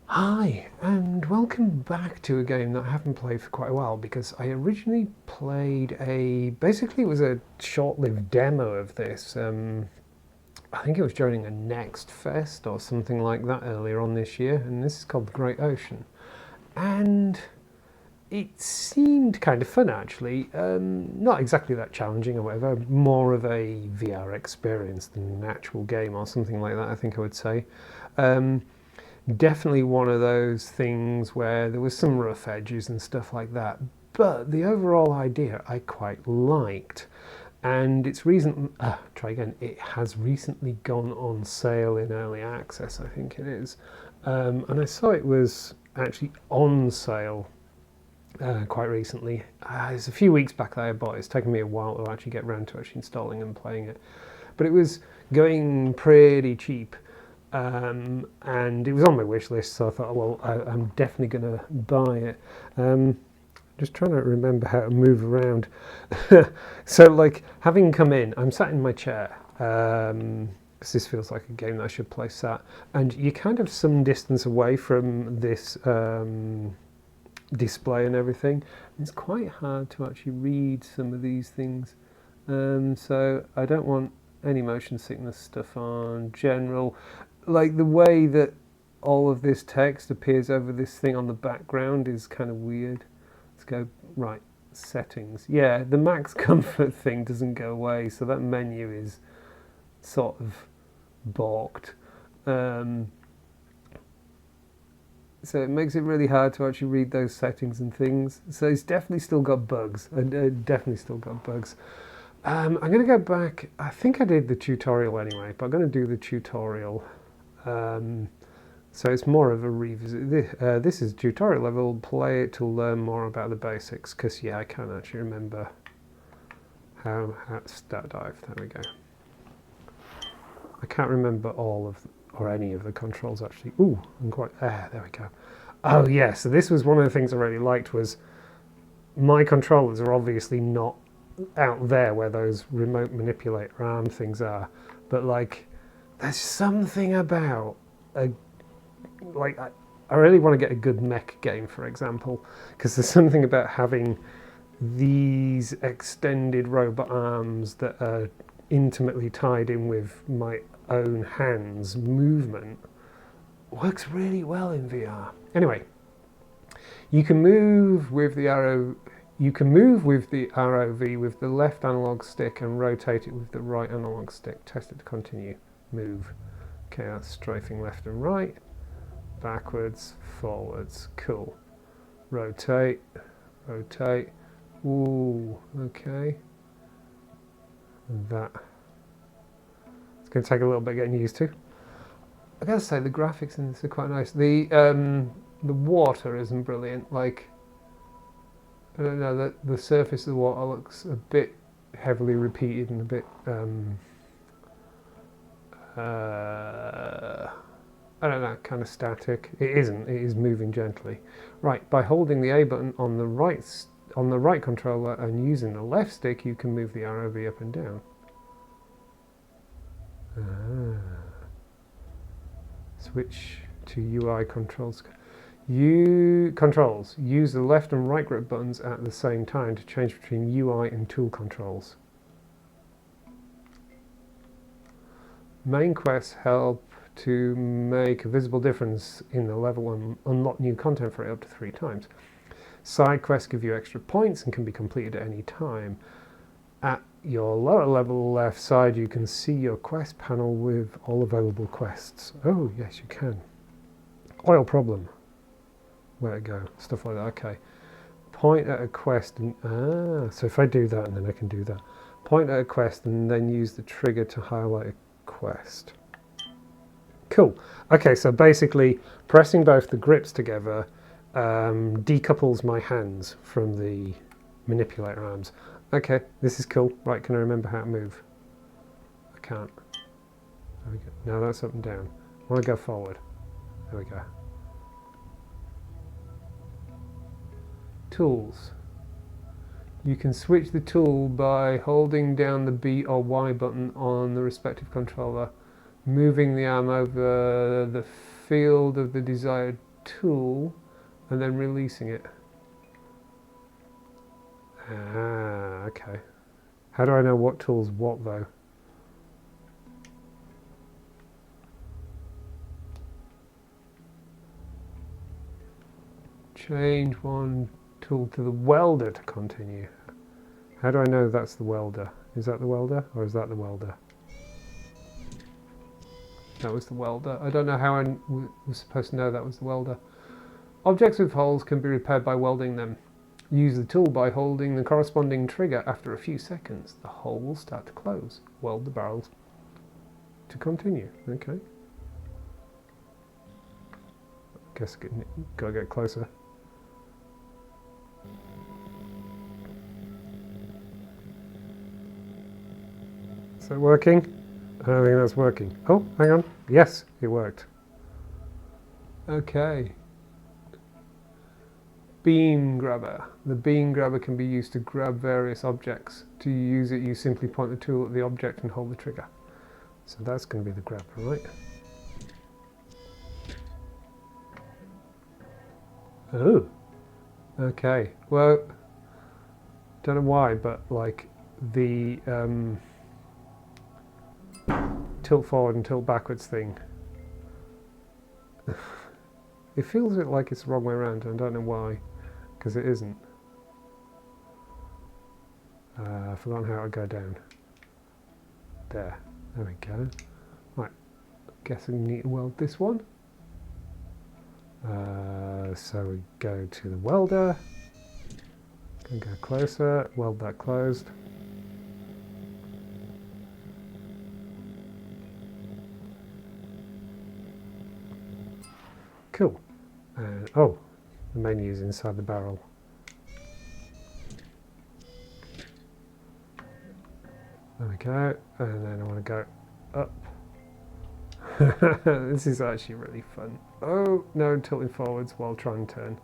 Hi, and welcome back to a game that I haven't played for quite a while because I originally played basically it was a short-lived demo of this. I think it was during a NextFest or something like that earlier on this year, and this is called The Great Ocean. And it seemed kind of fun actually, not exactly that challenging or whatever, more of a VR experience than an actual game or something like that, I think I would say. Um, Definitely one of those things where there was some rough edges and stuff like that, but the overall idea I quite liked. And it has recently gone on sale in early access, I think it is. And I saw it was actually on sale quite recently. It's a few weeks back that I bought it. It's taken me a while to actually get around to actually installing and playing it. But it was going pretty cheap. And it was on my wish list, so I thought, well, I'm definitely going to buy it. Just trying to remember how to move around. So, like, having come in, I'm sat in my chair, because this feels like a game that I should play sat, and you're kind of some distance away from this display and everything. It's quite hard to actually read some of these things. So I don't want any motion sickness stuff on. General, like the way that all of this text appears over this thing on the background is kind of weird. Let's go right, settings. Yeah, the max comfort thing doesn't go away, so that menu is sort of balked. So it makes it really hard to actually read those settings and things. So it's definitely still got bugs. Definitely still got bugs. I'm going to go back. I think I did the tutorial anyway, but I'm going to do the tutorial. So it's more of a revisit. This is tutorial level. Play it to learn more about the basics. Because yeah, I can't actually remember how to start dive. There we go. I can't remember all of or any of the controls actually. Ooh, I'm quite. There we go. Oh yeah. So this was one of the things I really liked was my controllers are obviously not out there where those remote manipulator arm things are, but like there's something about a like I really want to get a good mech game, for example, because there's something about having these extended robot arms that are intimately tied in with my own hands movement works really well in VR. Anyway, you can move with the arrow. You can move with the ROV with the left analog stick and rotate it with the right analog stick. Test it to continue. Move. Okay, that's strafing left and right. Backwards, forwards. Cool. Rotate. Rotate. Ooh, okay. That. It's going to take a little bit getting used to. I gotta say, the graphics in this are quite nice. The water isn't brilliant. Like, I don't know, the surface of the water looks a bit heavily repeated and a bit I don't know, kind of static. It isn't. It is moving gently. Right, by holding the A button on the right controller and using the left stick, you can move the ROV up and down. Switch to UI controls. Controls. Use the left and right grip buttons at the same time to change between UI and tool controls. Main quests help to make a visible difference in the level and unlock new content for it up to 3 times. Side quests give you extra points and can be completed at any time. At your lower level left side, you can see your quest panel with all available quests. Oh, yes, you can. Oil problem. Where to go? Stuff like that. Okay. Point at a quest and so if I do that and then I can do that. Point at a quest and then use the trigger to highlight a quest. Cool. Okay, so basically pressing both the grips together decouples my hands from the manipulator arms. Okay, this is cool. Right, can I remember how to move? I can't. There we go. No, that's up and down. I want to go forward. There we go. Tools. You can switch the tool by holding down the B or Y button on the respective controller, moving the arm over the field of the desired tool and then releasing it. Ah, okay. How do I know what tool's what though? Change one tool to the welder to continue. How do I know that's the welder? Is that the welder or is that the welder? That was the welder. I don't know how I was supposed to know that was the welder. Objects with holes can be repaired by welding them. Use the tool by holding the corresponding trigger. After a few seconds, the hole will start to close. Weld the barrels to continue. Okay. Guess gotta get closer. Is that working? I don't think that's working. Oh, hang on. Yes, it worked. Okay. Beam grabber. The beam grabber can be used to grab various objects. To use it, you simply point the tool at the object and hold the trigger. So that's going to be the grabber, right? Oh. Okay. Well, don't know why, but like the tilt forward and tilt backwards thing. It feels a bit like it's the wrong way around, and I don't know why, because it isn't. I've forgotten how to go down. There we go. Right, guessing we need to weld this one. So we go to the welder, and go closer, weld that closed. Cool. And oh, the menu is inside the barrel. There we go. And then I want to go up. This is actually really fun. Oh, no, tilting forwards while trying to turn.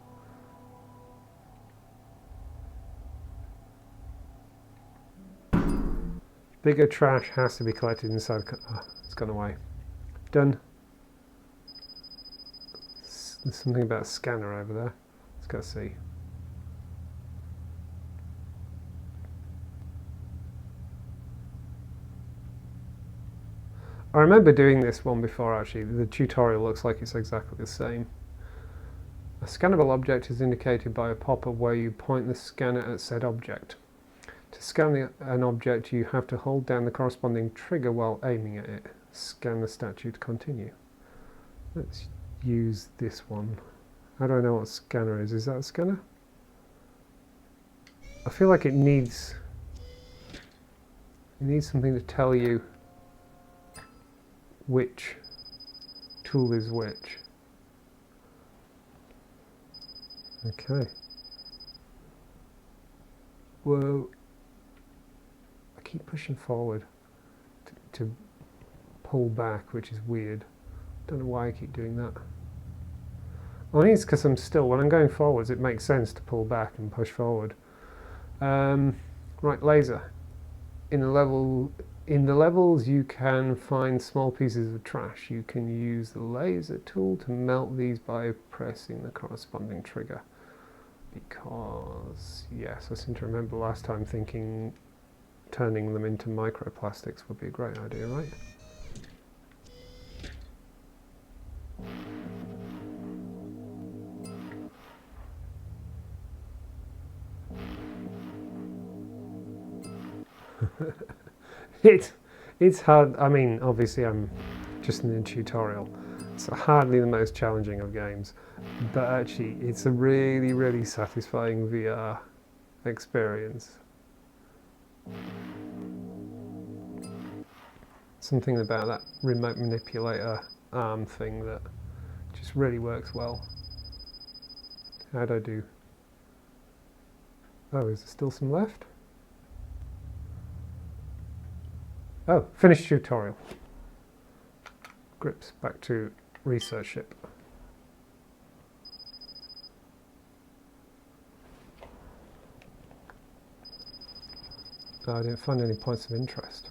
Bigger trash has to be collected inside. Oh, it's gone away. Done. There's something about a scanner over there. Let's go see. I remember doing this one before actually. The tutorial looks like it's exactly the same. A scannable object is indicated by a pop-up where you point the scanner at said object. To scan an object, you have to hold down the corresponding trigger while aiming at it. Scan the statue to continue. Let's use this one. How do I know what scanner is? Is that a scanner? I feel like it needs something to tell you which tool is which. Okay. Whoa. I keep pushing forward to pull back, which is weird. Don't know why I keep doing that. I think it's because I'm still, when I'm going forwards, it makes sense to pull back and push forward. Right, laser. In the levels, you can find small pieces of trash. You can use the laser tool to melt these by pressing the corresponding trigger. Because, yes, I seem to remember last time thinking turning them into microplastics would be a great idea, right? It's hard. I mean, obviously I'm just in the tutorial. It's hardly the most challenging of games, but actually it's a really, really satisfying VR experience. Something about that remote manipulator arm thing that just really works well. How'd I do? Oh, is there still some left? Oh, finished tutorial. Grips back to research ship. Oh, I didn't find any points of interest.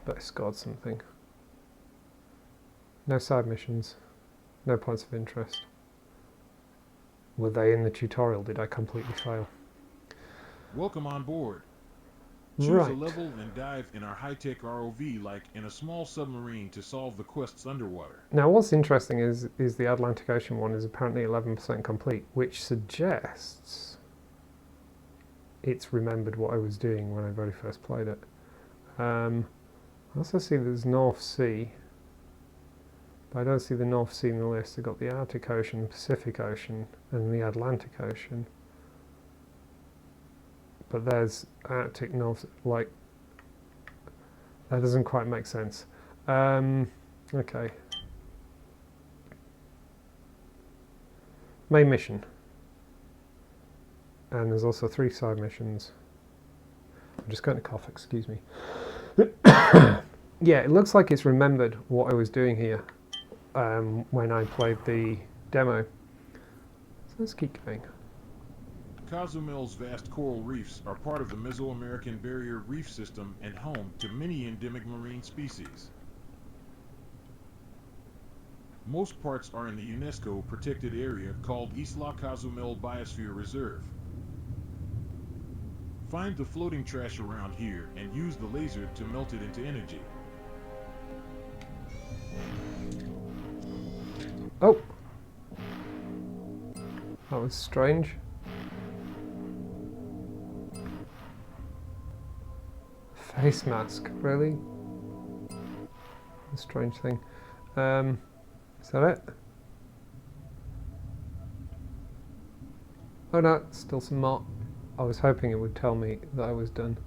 but I scored something. No side missions. No points of interest. Were they in the tutorial? Did I completely fail? Welcome on board. Choose Right. a level and dive in our high-tech ROV like in a small submarine to solve the quests underwater. Now what's interesting is the Atlantic Ocean one is apparently 11% complete, which suggests it's remembered what I was doing when I very first played it. I also see there's North Sea, but I don't see the North Sea in the list. I've got the Arctic Ocean, Pacific Ocean, and the Atlantic Ocean. But there's Arctic North, like, that doesn't quite make sense. Okay. Main mission. And there's also 3 side missions. I'm just going to cough, excuse me. Yeah, it looks like it's remembered what I was doing here when I played the demo. So let's keep going. Cozumel's vast coral reefs are part of the Mesoamerican Barrier Reef System and home to many endemic marine species. Most parts are in the UNESCO protected area called Isla Cozumel Biosphere Reserve. Find the floating trash around here and use the laser to melt it into energy. Oh! That was strange. Face mask, really? A strange thing. Is that it? Oh no, still some more. I was hoping it would tell me that I was done.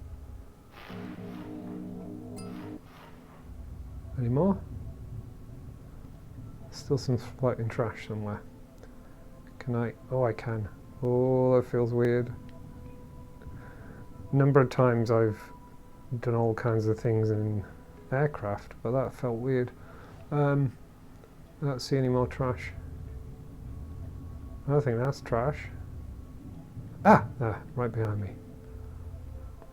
Any more? Still some floating trash somewhere. Can I? Oh, I can. Oh, that feels weird. A number of times I've done all kinds of things in aircraft, but that felt weird. I don't see any more trash. I don't think that's trash. Ah, right behind me.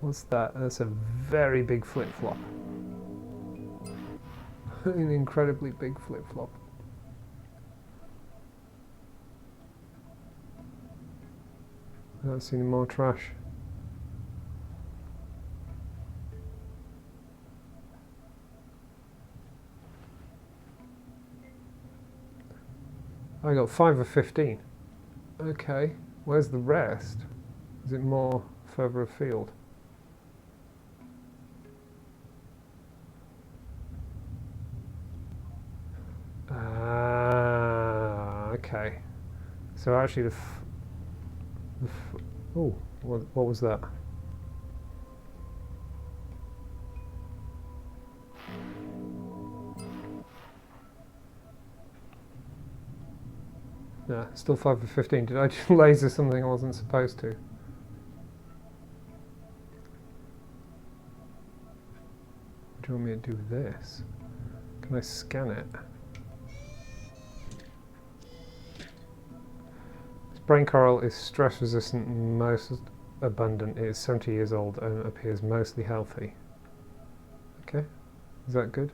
What's that? That's a very big flip-flop. An incredibly big flip-flop. I don't see any more trash. I got 5 of 15. Okay, where's the rest? Is it more further afield? Okay. So actually oh, what was that? Yeah, still 5 of 15. Did I just laser something I wasn't supposed to? What do you want me to do with this? Can I scan it? This brain coral is stress resistant and most abundant. It is 70 years old and appears mostly healthy. Okay, is that good?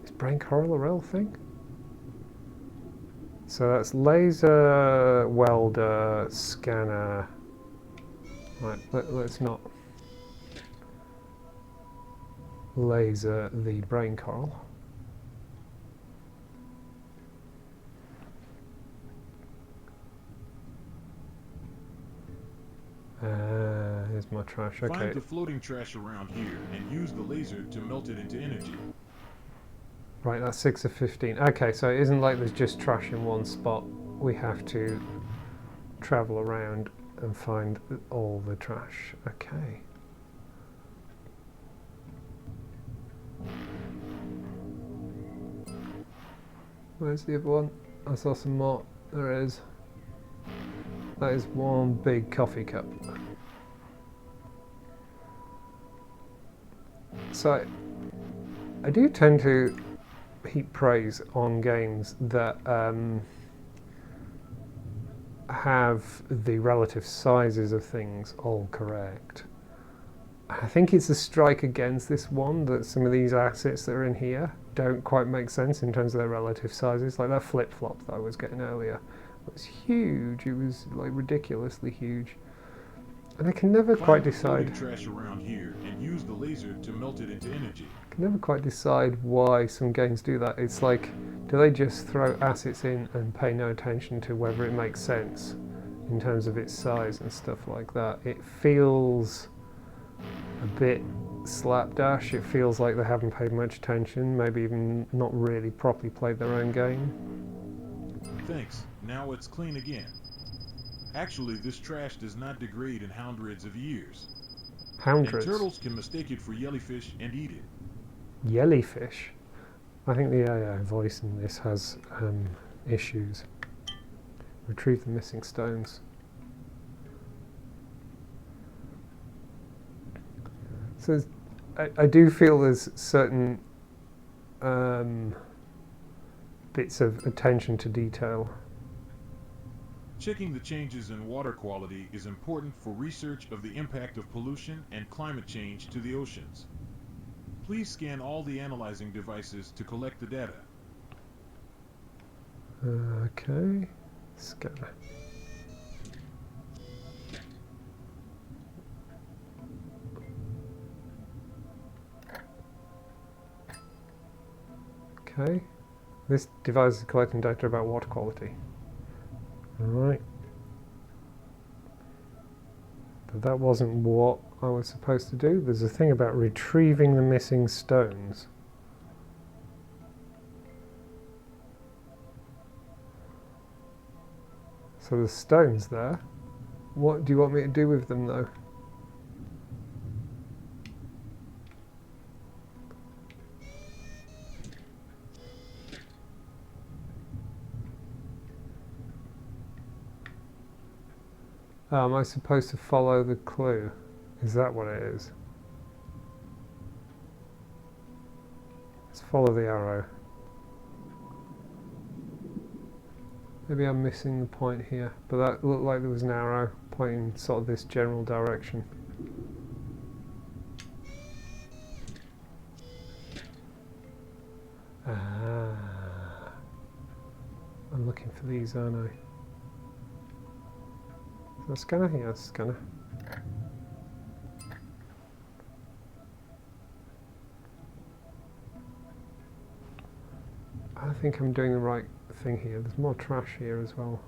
Is brain coral a real thing? So that's laser, welder, scanner. Right, let's not laser the brain coral. Here's my trash. Okay. Find the floating trash around here and use the laser to melt it into energy. Right, that's 6 of 15. Okay, so it isn't like there's just trash in one spot. We have to travel around and find all the trash. Okay. Where's the other one? I saw some more. There it is. That is one big coffee cup. So, I do tend to heap praise on games that have the relative sizes of things all correct. I think it's a strike against this one that some of these assets that are in here don't quite make sense in terms of their relative sizes. Like that flip-flop that I was getting earlier was huge. It was like ridiculously huge. And I can never quite decide. Trash around here and use the laser to melt it into energy. I can never quite decide why some games do that. It's like, do they just throw assets in and pay no attention to whether it makes sense in terms of its size and stuff like that? It feels a bit slapdash. It feels like they haven't paid much attention, maybe even not really properly played their own game. Thanks. Now it's clean again. Actually, this trash does not degrade in hundreds of years. Hundreds? And turtles can mistake it for jellyfish and eat it. Jellyfish? I think the AI voice in this has issues. Retrieve the missing stones. So I do feel there's certain bits of attention to detail. Checking the changes in water quality is important for research of the impact of pollution and climate change to the oceans. Please scan all the analyzing devices to collect the data. Okay, scanner. Okay, this device is collecting data about water quality. Alright. But that wasn't what I was supposed to do. There's a thing about retrieving the missing stones. So there's stones there. What do you want me to do with them though? Am I supposed to follow the clue? Is that what it is? Let's follow the arrow. Maybe I'm missing the point here, but that looked like there was an arrow pointing sort of this general direction. Ah, I'm looking for these, aren't I? Is that a scanner? Yeah, it's a scanner. I think I'm doing the right thing here. There's more trash here as well.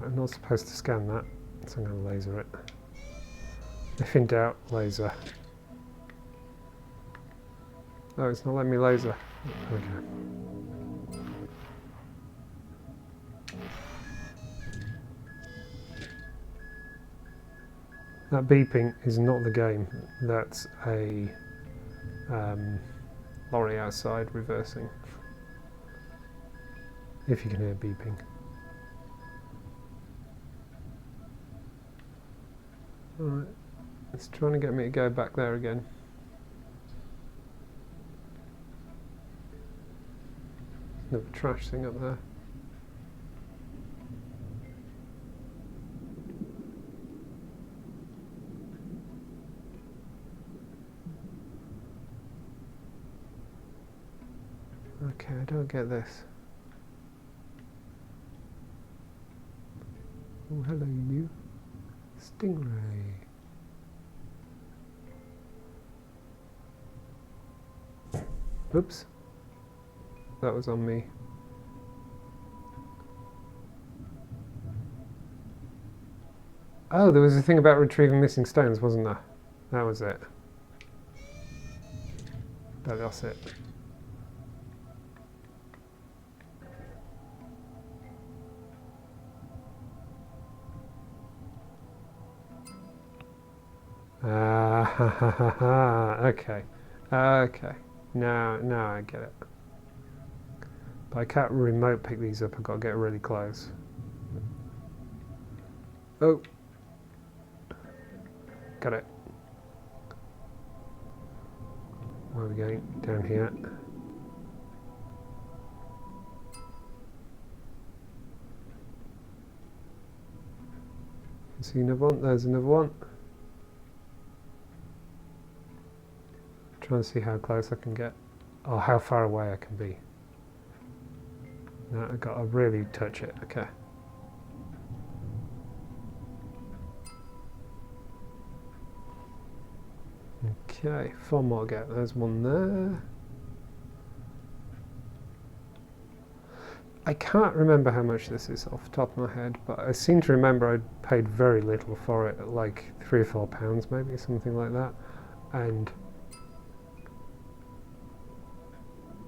I'm not supposed to scan that, so I'm going to laser it. If in doubt, laser. Oh, it's not letting me laser. Okay. That beeping is not the game. That's a lorry outside reversing. If you can hear beeping. Alright, it's trying to get me to go back there again. Another trash thing up there. Okay, I don't get this. Oh, hello you. Stingray. Oops. That was on me. Oh, there was a thing about retrieving missing stones, wasn't there? That was it. That's it. Okay. Okay. Now I get it. But I can't remote pick these up, I've got to get really close. Oh. Got it. Where are we going? Down here. See another one? There's another one. Trying to see how close I can get, or how far away I can be. No, I've got to really touch it. Okay. Okay, 4 more to get. There's one there. I can't remember how much this is off the top of my head, but I seem to remember I paid very little for it, like £3 or £4 maybe, something like that. And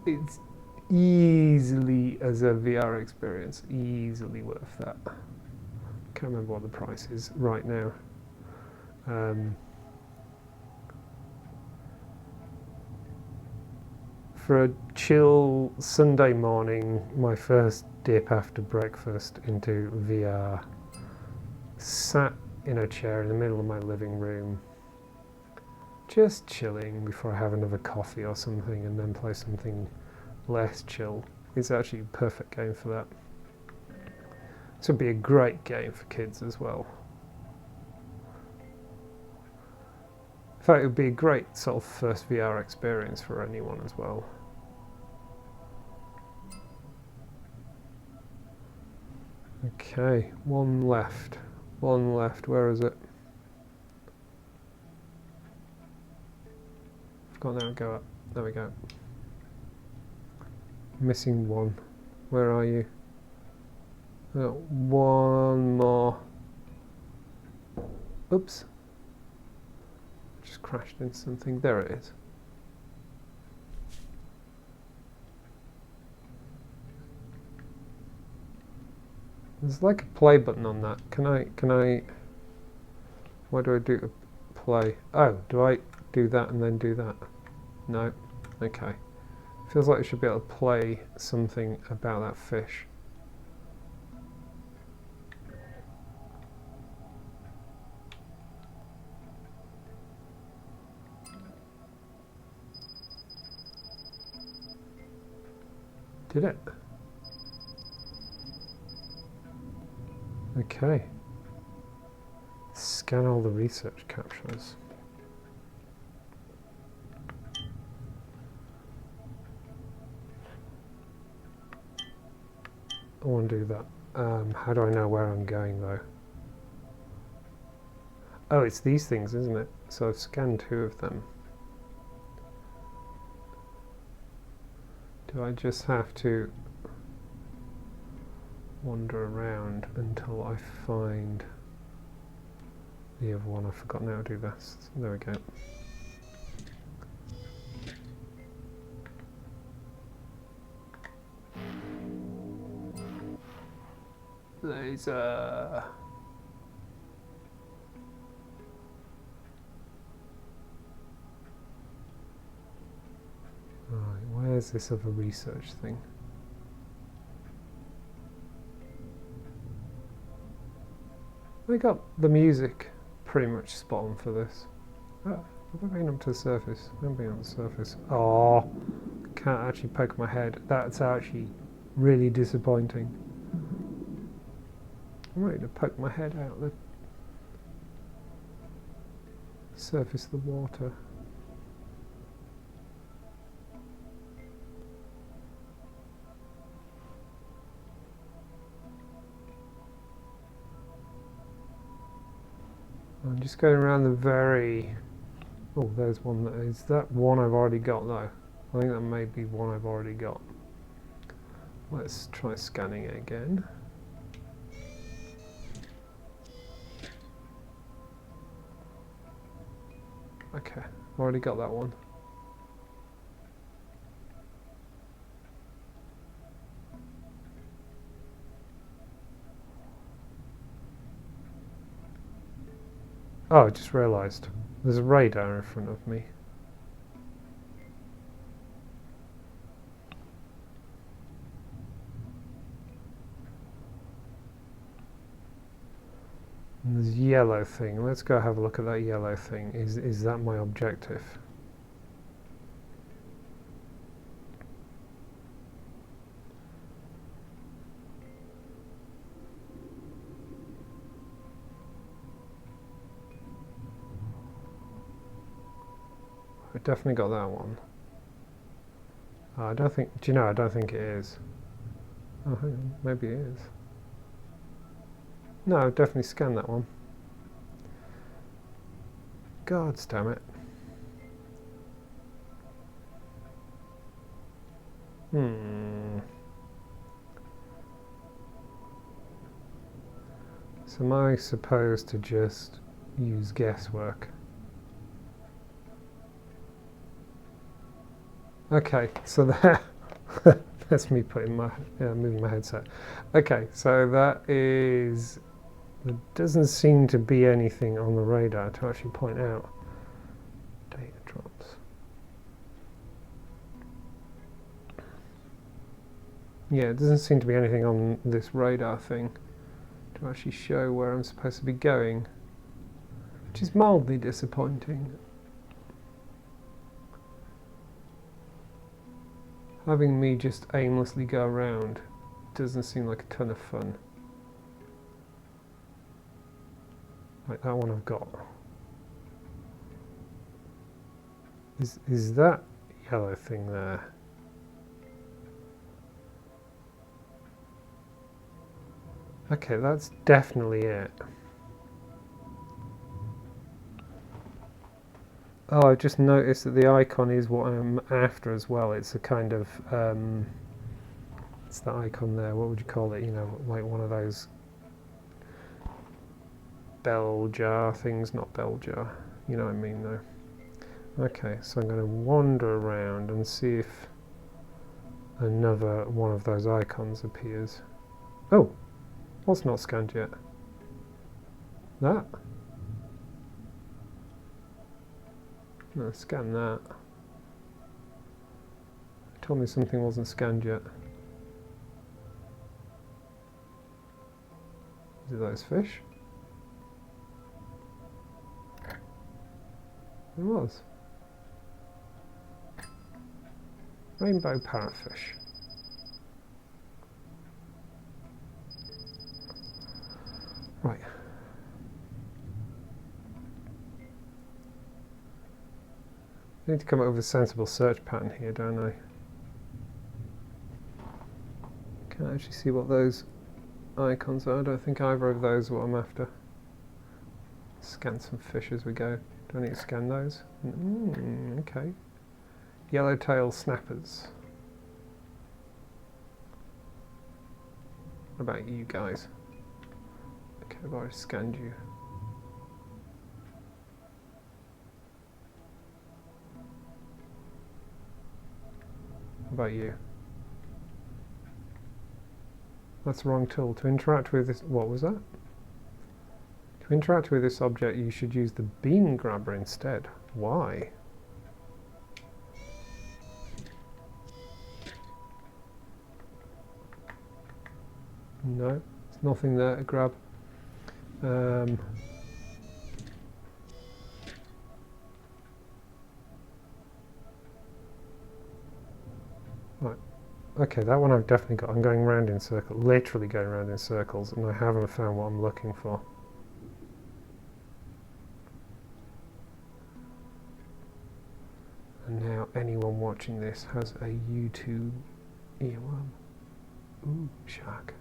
it's easily, as a VR experience, easily worth that. Can't remember what the price is right now. For a chill Sunday morning, my first dip after breakfast into VR, sat in a chair in the middle of my living room, just chilling before I have another coffee or something and then play something less chill. It's actually a perfect game for that. This would be a great game for kids as well. In fact, it would be a great sort of first VR experience for anyone as well. Okay, one left. One left. Where is it? I've got now. Go up. There we go. Missing one. Where are you? One more. Oops. Just crashed into something. There it is. There's like a play button on that. Can I, what do I do to play? Oh, do I do that and then do that? No. Okay. Feels like I should be able to play something about that fish. Did it? Okay. Scan all the research captures. I want to do that. How do I know where I'm going though? Oh, it's these things, isn't it? So I've scanned 2 of them. Do I just have to wander around until I find the other one? I've forgotten how to do this. There we go. Laser. Right, where's this other research thing? I got the music pretty much spot on for this. Oh, have I been up to the surface? I haven't been on the surface. Oh, can't actually poke my head. That's actually really disappointing. I'm ready to poke my head out the surface of the water. I'm just going around the very... Oh, there's one. Is that one I've already got though? I think that may be one I've already got. Let's try scanning it again. Okay, I've already got that one. Oh, I just realised. There's a radar in front of me. And there's a yellow thing. Let's go have a look at that yellow thing. Is that my objective? I definitely got that one. I don't think, do you know, I don't think it is. Oh, hang on, maybe it is. No, I've definitely scanned that one. God damn it. So am I supposed to just use guesswork? Okay, so that that's me putting my moving my headset. Okay, so that is. There doesn't seem to be anything on the radar to actually point out. Data drops. Yeah, it doesn't seem to be anything on this radar thing to actually show where I'm supposed to be going, which is mildly disappointing. Having me just aimlessly go around doesn't seem like a ton of fun. Like that one I've got. Is that yellow thing there? Okay, that's definitely it. Oh, I've just noticed that the icon is what I'm after as well. It's a kind of, it's the icon there, what would you call it? You know, like one of those bell jar things, not bell jar. You know what I mean though. Okay, so I'm going to wander around and see if another one of those icons appears. Oh, what's not scanned yet? That? No, scan that. It told me something wasn't scanned yet. Is it those fish? It was. Rainbow parrotfish. Right. I need to come up with a sensible search pattern here, don't I? Can't actually see what those icons are. I don't think either of those are what I'm after. Scan some fish as we go. Do I need to scan those? Okay. Yellowtail snappers. What about you guys? Okay, I've already scanned you. What about you? That's the wrong tool. To interact with this, what was that? To interact with this object, you should use the beam grabber instead. Why? No, there's nothing there to grab. Right. Okay, that one I've definitely got. I'm going round in circles, literally going round in circles, and I haven't found what I'm looking for. And now anyone watching this has a YouTube earworm. Ooh, shark.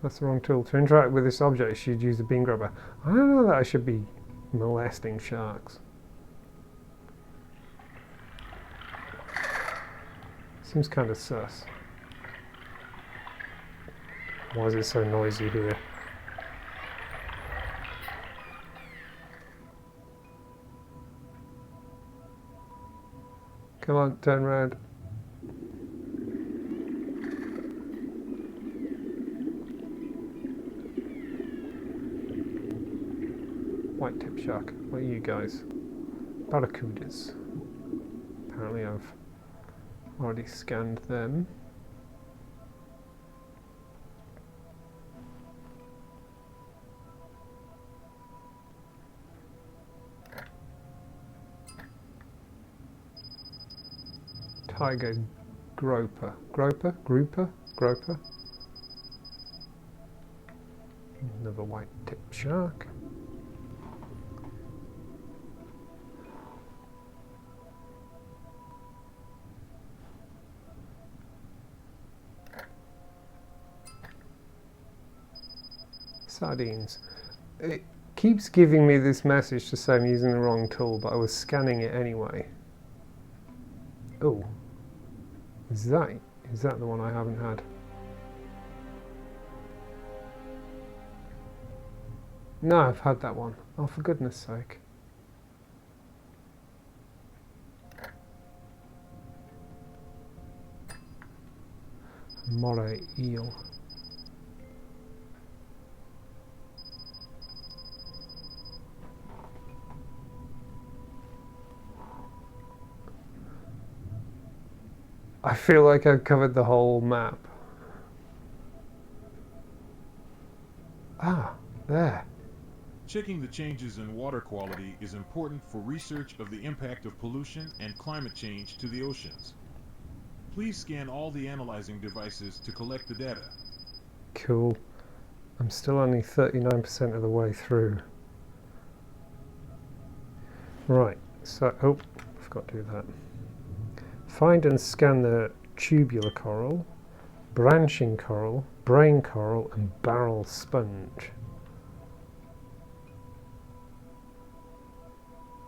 That's the wrong tool. To interact with this object, you should use the beam grabber. I don't know that I should be molesting sharks. Seems kind of sus. Why is it so noisy here? Come on, turn around. White-tip shark. What are you guys? Barracudas. Apparently I've already scanned them. Tiger groper. Groper? Grouper? Groper? Another white-tipped shark. Sardines. It keeps giving me this message to say I'm using the wrong tool, but I was scanning it anyway. Oh, is that the one I haven't had? No, I've had that one. Oh, for goodness sake. Moray eel. I feel like I've covered the whole map. Ah, there. Checking the changes in water quality is important for research of the impact of pollution and climate change to the oceans. Please scan all the analyzing devices to collect the data. Cool. I'm still only 39% of the way through. Right, so, oh, forgot to do that. Find and scan the tubular coral, branching coral, brain coral, and barrel sponge.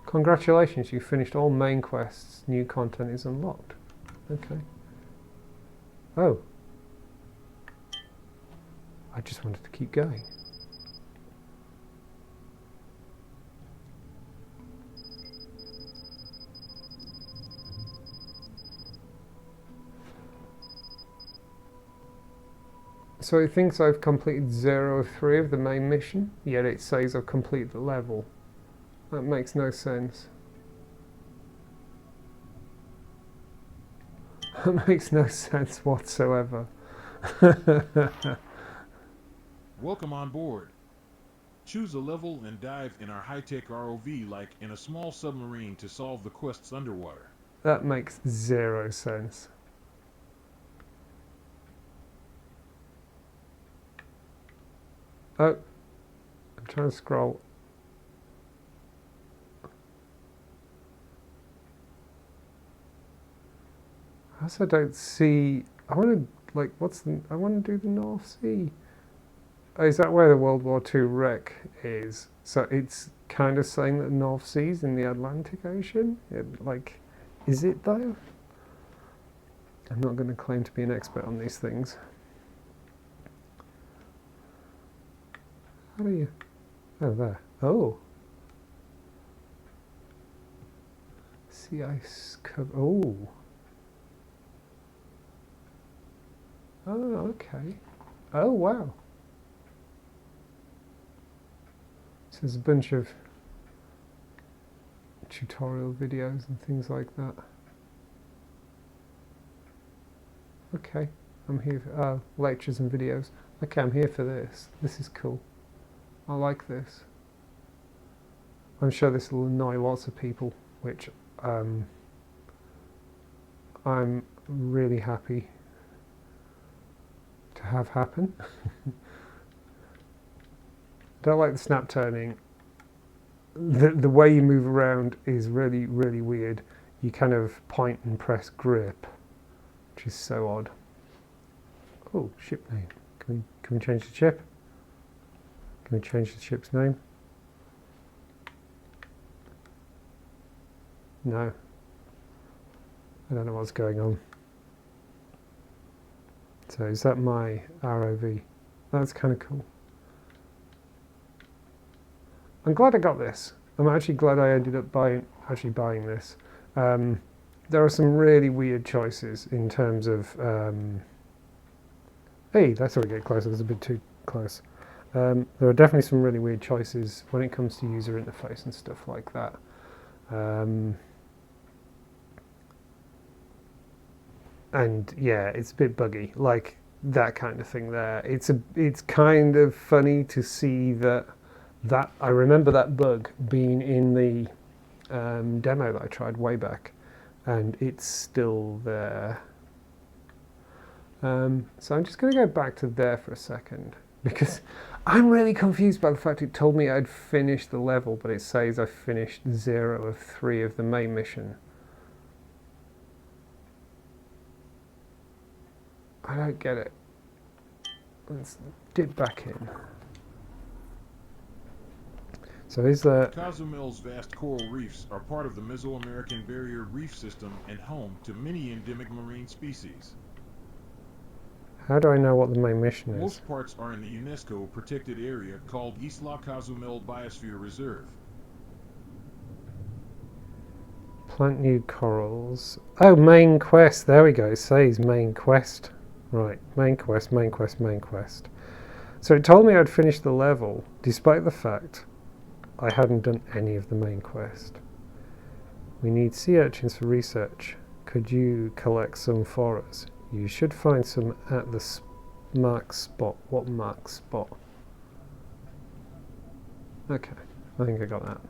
Congratulations, you finished all main quests. New content is unlocked. Okay. Oh. I just wanted to keep going. So it thinks I've completed 0 of 3 of the main mission, yet it says I've completed the level. That makes no sense. That makes no sense whatsoever. Welcome on board. Choose a level and dive in our high-tech ROV like in a small submarine to solve the quests underwater. That makes 0 sense. Oh, I'm trying to scroll. I also don't see. I want to like. I want to do the North Sea. Oh, is that where the World War II wreck is? So it's kind of saying that the North Sea's in the Atlantic Ocean. Is it though? I'm not going to claim to be an expert on these things. How do you? Oh, there. Oh. Sea ice cover. Oh. Oh, okay. Oh, wow. So there's a bunch of tutorial videos and things like that. Okay, I'm here for lectures and videos. Okay, I'm here for this. This is cool. I like this. I'm sure this will annoy lots of people, which I'm really happy to have happen. Don't like the snap turning. The way you move around is really, really weird. You kind of point and press grip, which is so odd. Oh, ship name. Can we change the ship? Can we change the ship's name? No. I don't know what's going on. So is that my ROV? That's kind of cool. I'm glad I got this. I'm actually glad I ended up buying this. There are some really weird choices in terms of... hey, that's where we get closer. That's a bit too close. There are definitely some really weird choices when it comes to user interface and stuff like that. And yeah, it's a bit buggy, like that kind of thing there. It's kind of funny to see that I remember that bug being in the demo that I tried way back, and it's still there. So I'm just going to go back to there for a second, because I'm really confused by the fact it told me I'd finished the level, but it says I finished 0 of 3 of the main mission. I don't get it. Let's dip back in. So is there... Cozumel's vast coral reefs are part of the Mesoamerican Barrier Reef System and home to many endemic marine species. How do I know what the main mission is? Most parts are in the UNESCO protected area called Isla Cozumel Biosphere Reserve. Plant new corals. Oh, main quest. There we go. It says main quest. Right, main quest, main quest, main quest. So it told me I'd finished the level, despite the fact I hadn't done any of the main quest. We need sea urchins for research. Could you collect some for us? You should find some at the marked spot. What marked spot? Okay, I think I got that.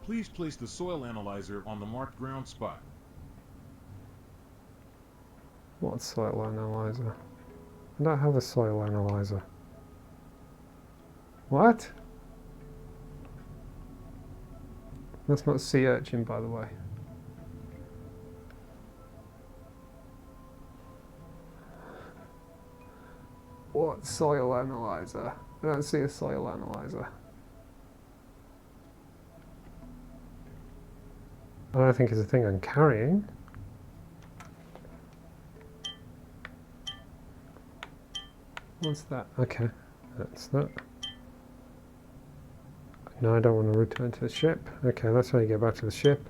Please place the soil analyzer on the marked ground spot. What soil analyzer? I don't have a soil analyzer. What? That's not sea urchin, by the way. What soil analyzer? I don't see a soil analyzer. I don't think it's a thing I'm carrying. What's that? Okay, that's that. No, I don't want to return to the ship. Okay, that's how you get back to the ship.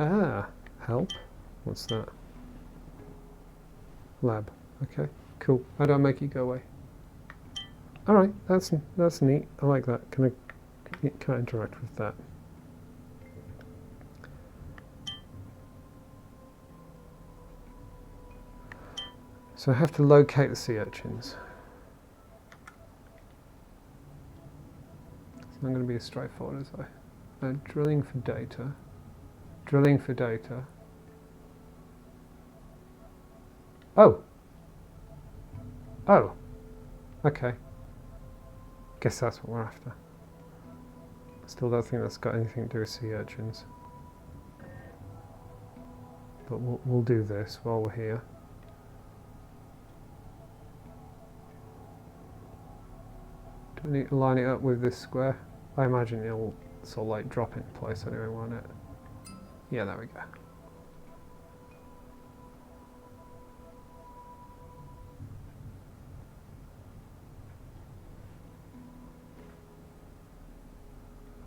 Ah, help. What's that? Lab. Okay, cool. How do I make you go away? All right, that's neat. I like that. Can I interact with that? So I have to locate the sea urchins. It's not going to be as straightforward as I... drilling for data. Drilling for data. Oh! Oh! Okay. Guess that's what we're after. Still don't think that's got anything to do with sea urchins. But we'll do this while we're here. Do I need to line it up with this square? I imagine it'll sort of like drop into place anyway, won't it? Yeah, there we go.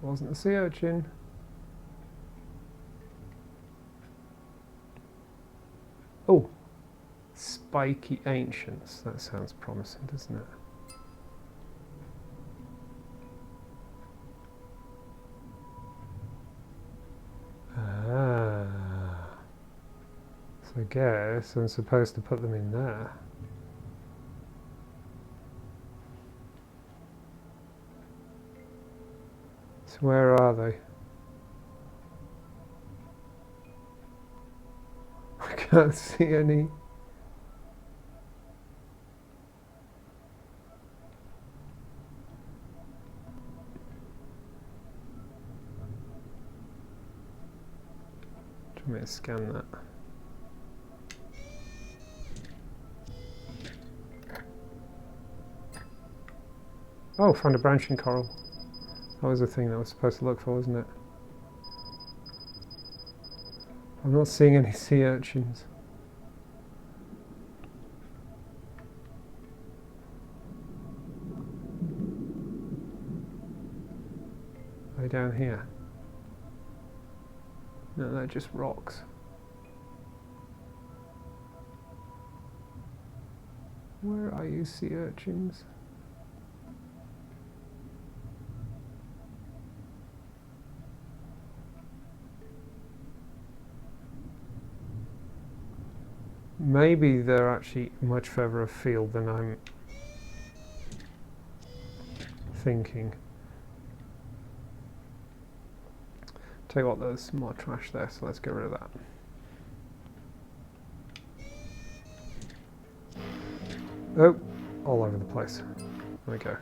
Wasn't a sea urchin. Oh! Spiky ancients. That sounds promising, doesn't it? Ah. So I guess I'm supposed to put them in there. So where are they? I can't see any. Do you want me to scan that? Oh, found a branching coral. That was the thing that I was supposed to look for, wasn't it? I'm not seeing any sea urchins. Are they down here? No, they're just rocks. Where are you, sea urchins? Maybe they're actually much further afield than I'm thinking. Tell you what, there's more trash there, so let's get rid of that. Oh, all over the place. There we go.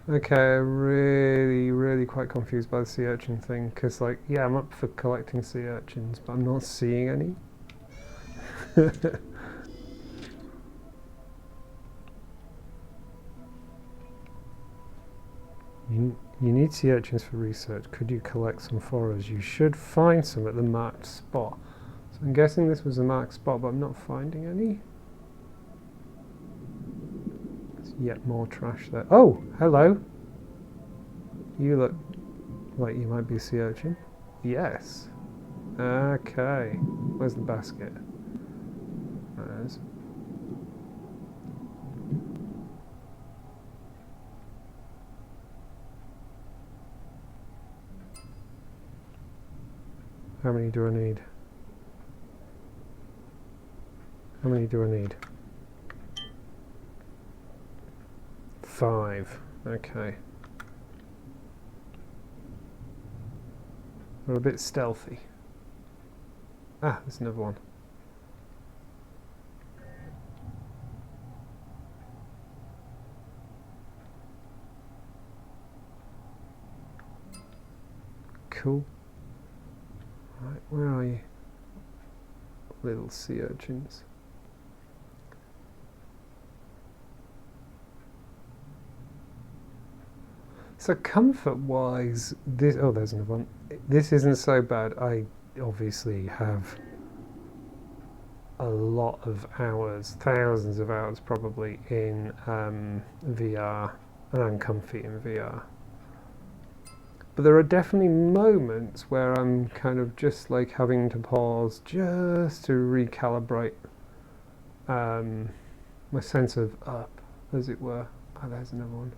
Okay, really quite confused by the sea urchin thing, because like, yeah, I'm up for collecting sea urchins, but I'm not seeing any. You need sea urchins for research. Could you collect some for us? You should find some at the marked spot. So I'm guessing this was a marked spot, but I'm not finding any. There's yet more trash there. Oh, hello. You look like you might be a sea urchin. Yes. Okay. Where's the basket? There's. How many do I need? How many do I need? 5. Okay. We're a bit stealthy. Ah, there's another one. Cool. Right, where are you? Little sea urchins. So comfort-wise, this... Oh, there's another one. This isn't so bad. I obviously have a lot of hours, thousands of hours probably, in VR, and I'm comfy in VR. But there are definitely moments where I'm kind of just like having to pause just to recalibrate my sense of up, as it were. Oh, there's another one.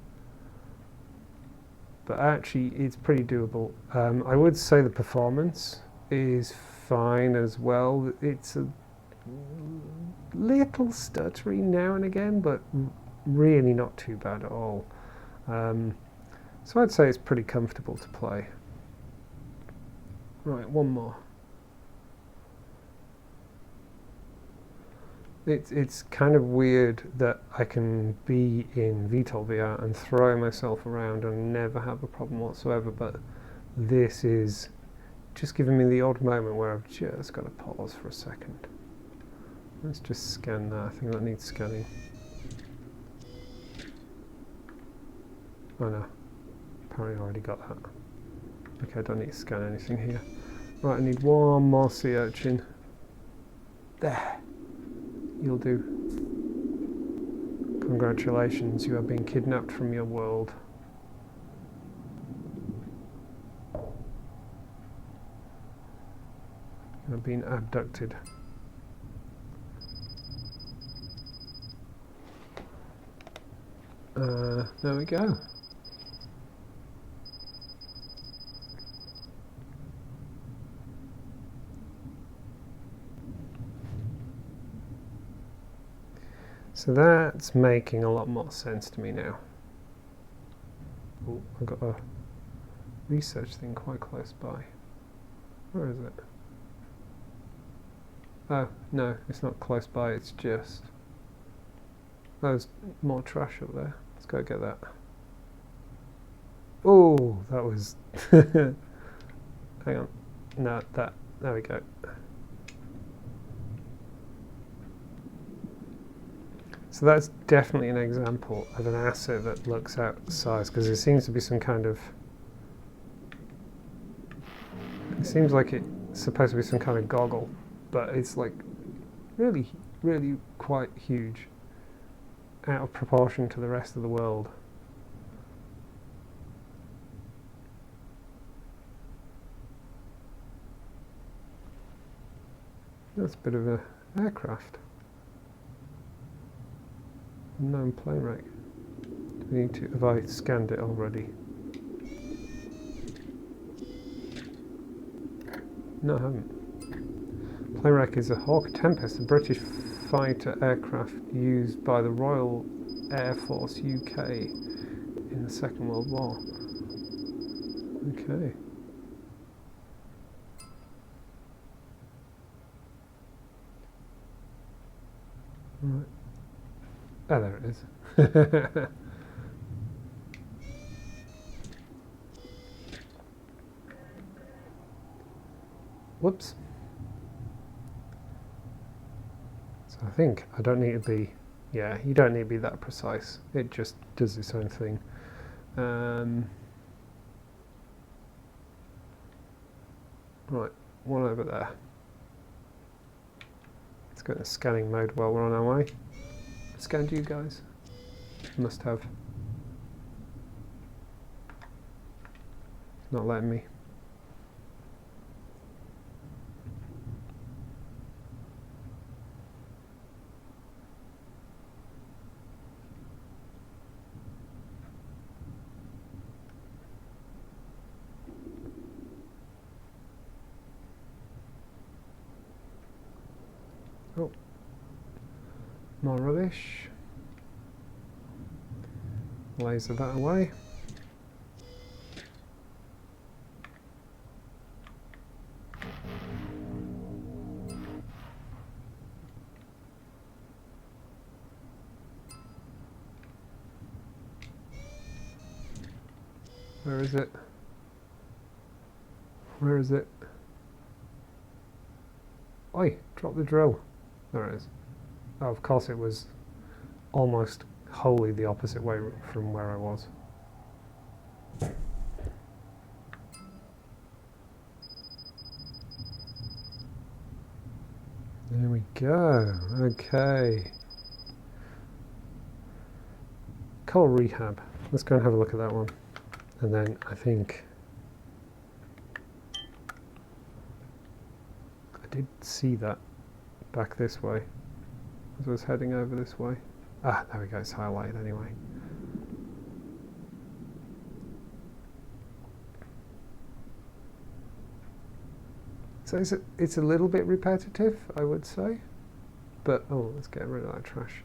But actually, it's pretty doable. I would say the performance is fine as well. It's a little stuttery now and again, but really not too bad at all. So I'd say it's pretty comfortable to play. Right, one more. It's kind of weird that I can be in VTOL VR and throw myself around and never have a problem whatsoever, but this is just giving me the odd moment where I've just got to pause for a second. Let's just scan that. I think that needs scanning. Oh no. Apparently I already got that. Okay, I don't need to scan anything here. Right, I need one more sea urchin. There. You'll do. Congratulations, you have been kidnapped from your world. You have been abducted. There we go. So that's making a lot more sense to me now. Oh, I've got a research thing quite close by. Where is it? Oh, no, it's not close by, it's just... There's more trash up there. Let's go get that. Oh, that was... Hang on. No, that. There we go. So that's definitely an example of an asset that looks outsized, because there seems to be some kind of... It seems like it's supposed to be some kind of goggle, but it's like really quite huge, out of proportion to the rest of the world. That's a bit of an aircraft. Unknown plane wreck. Do we need to... Have I scanned it already? No, I haven't. Plane wreck is a Hawk Tempest, a British fighter aircraft used by the Royal Air Force UK in the Second World War. Okay. Right. Oh, there it is. Whoops. So I think I don't need to be, yeah, you don't need to be that precise. It just does its own thing. Right, one over there. Let's go to scanning mode while we're on our way. Scanned you guys? Must have. Not letting me. Oh, more rubbish. Laser that away. Where is it? Where is it? Oi, drop the drill. There it is. Oh, of course it was almost wholly the opposite way from where I was. There we go. Okay. Coal rehab. Let's go and have a look at that one. And then I think I did see that back this way as I was heading over this way. Ah, there we go, it's highlighted anyway. So it's a little bit repetitive, I would say. But, oh, let's get rid of that trash.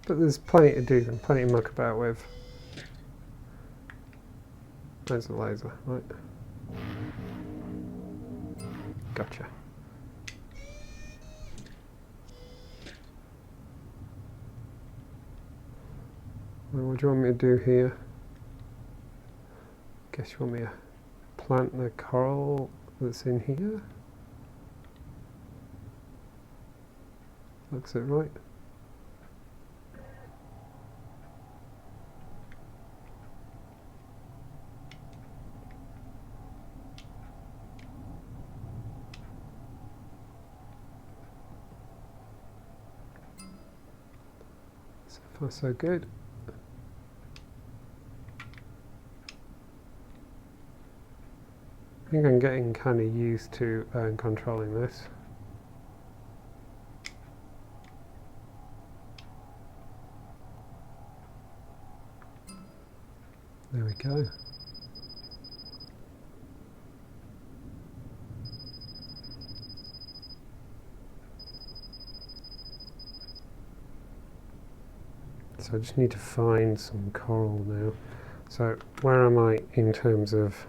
But there's plenty to do and plenty to muck about with. There's the laser, right. Gotcha. Well, what do you want me to do here? Guess you want me to plant the coral that's in here? Looks it right. So far so good. I think I'm getting kind of used to controlling this. There we go. So I just need to find some coral now. So where am I in terms of...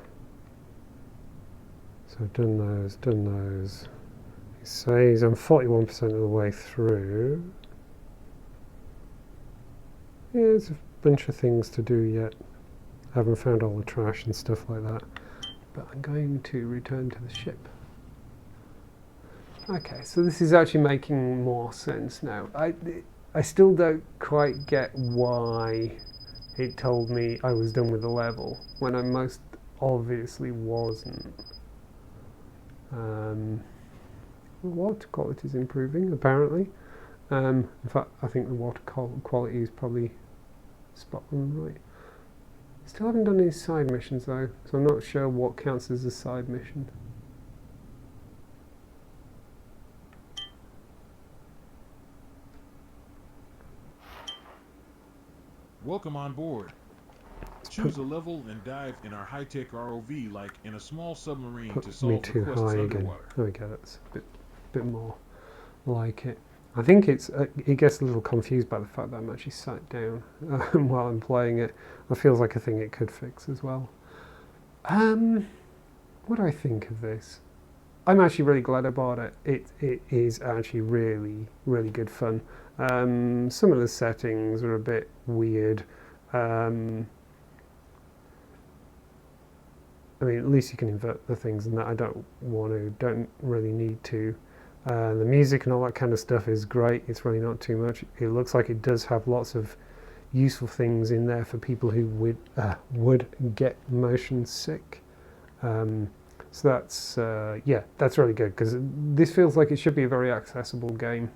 So I've done those. It says I'm 41% of the way through. Yeah, there's a bunch of things to do yet. I haven't found all the trash and stuff like that. But I'm going to return to the ship. Okay, so this is actually making more sense now. I still don't quite get why it told me I was done with the level when I most obviously wasn't. Water quality is improving, apparently. In fact, I think the water quality is probably spot on right. Still haven't done any side missions though, so I'm not sure what counts as a side mission. Welcome on board. Choose a level and dive in our high-tech ROV like in a small submarine to put me solve the too quests high again. underwater. There we go, that's a bit more like it. I think it gets a little confused by the fact that I'm actually sat down while I'm playing it. It feels like a thing it could fix as well. What do I think of this? I'm actually really glad I bought it. It is actually really, really good fun. Some of the settings are a bit weird. I mean, at least you can invert the things, and that I don't really need to. The music and all that kind of stuff is great. It's really not too much. It looks like it does have lots of useful things in there for people who would get motion sick. So that's that's really good, because this feels like it should be a very accessible game,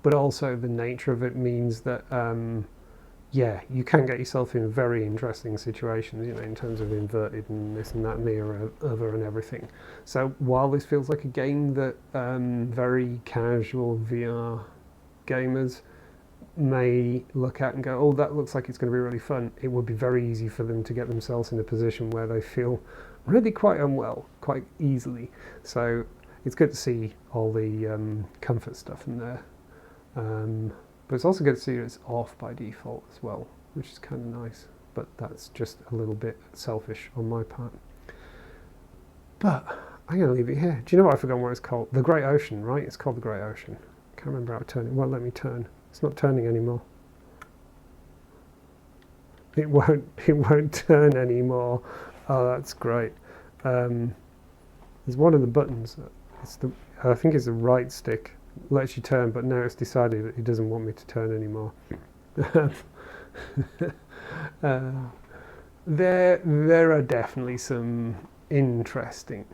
but also the nature of it means that you can get yourself in very interesting situations, in terms of inverted and this and that and the other and everything. So while this feels like a game that very casual VR gamers may look at and go, oh, that looks like it's going to be really fun, it would be very easy for them to get themselves in a position where they feel really quite unwell quite easily. So it's good to see all the comfort stuff in there. But it's also good to see it's off by default as well, which is kind of nice. But that's just a little bit selfish on my part. But I'm going to leave it here. Do you know what? I forgot what it's called? The Great Ocean, right? It's called the Great Ocean. Can't remember how to turn it. It won't let me turn. It's not turning anymore. It won't turn anymore. Oh, that's great. There's one of the buttons. I think it's the right stick. Lets you turn, but now it's decided that it doesn't want me to turn anymore. There are definitely some interesting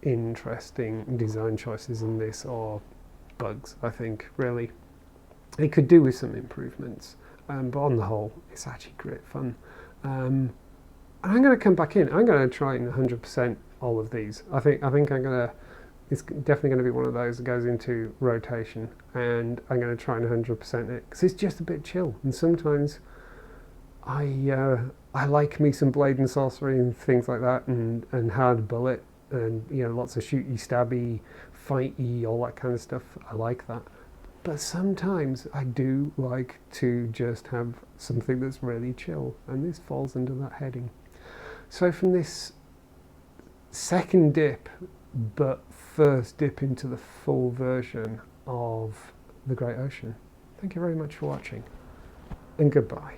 design choices in this, or bugs, I think. Really, it could do with some improvements, but on the whole, it's actually great fun. I'm going to come back in. I'm going to try and 100% all of these. I think I'm going to. It's definitely going to be one of those that goes into rotation, and I'm going to try and 100% it, because it's just a bit chill. And sometimes I like me some blade and sorcery and things like that, and hard bullet, and lots of shooty, stabby, fighty, all that kind of stuff. I like that. But sometimes I do like to just have something that's really chill, and this falls under that heading. So from this second dip, but first dip into the full version of the Great Ocean, thank you very much for watching, and goodbye.